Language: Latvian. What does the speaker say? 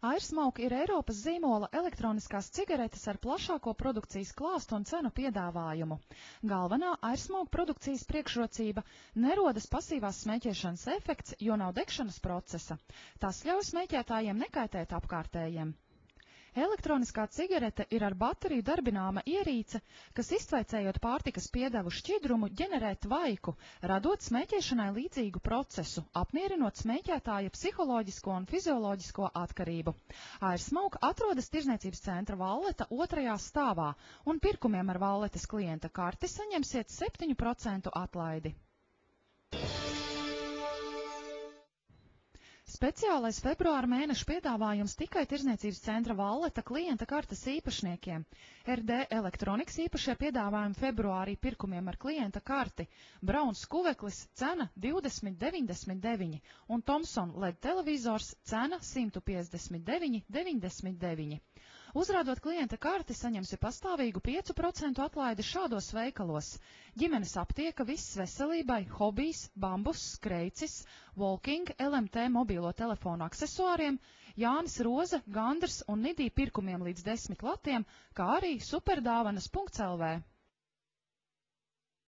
Airsmoke ir Eiropas zīmola elektroniskās cigaretes ar plašāko produkcijas klāstu un cenu piedāvājumu. Galvenā Airsmoke produkcijas priekšrocība – nerodas pasīvās smēķēšanas efekts, jo nav degšanas procesa. Tas ļauj smēķētājiem nekaitēt apkārtējiem. Elektroniskā cigarete ir ar bateriju darbināma ierīce, kas iztvaicējot pārtikas piedevu šķidrumu ģenerē tvaiku, radot smēķēšanai līdzīgu procesu, apmierinot smēķētāja psiholoģisko un fizioloģisko atkarību. Airsmoke atrodas Tirzniecības centra Valleta 2. stāvā, un pirkumiem ar Valletas klienta karti saņemsiet 7% atlaidi. Speciālais februāra mēneša piedāvājums tikai Tirzniecības centra Valleta klienta kartes īpašniekiem. RD Elektronikas īpašie piedāvājumi februārī pirkumiem ar klienta karti. Brauns skuveklis cena 20,99 un Thomson LED televizors cena 159,99. Uzrādot klienta karti, saņemsi pastāvīgu 5% atlaidi šādos veikalos: ģimenes aptieka, viss veselībai, hobijs, bambus, skreicis, walking, LMT mobīlo telefonu aksesuāriem, Jānis Roze, Gandrs un Nidī pirkumiem līdz 10 latiem, kā arī superdāvanas.lv.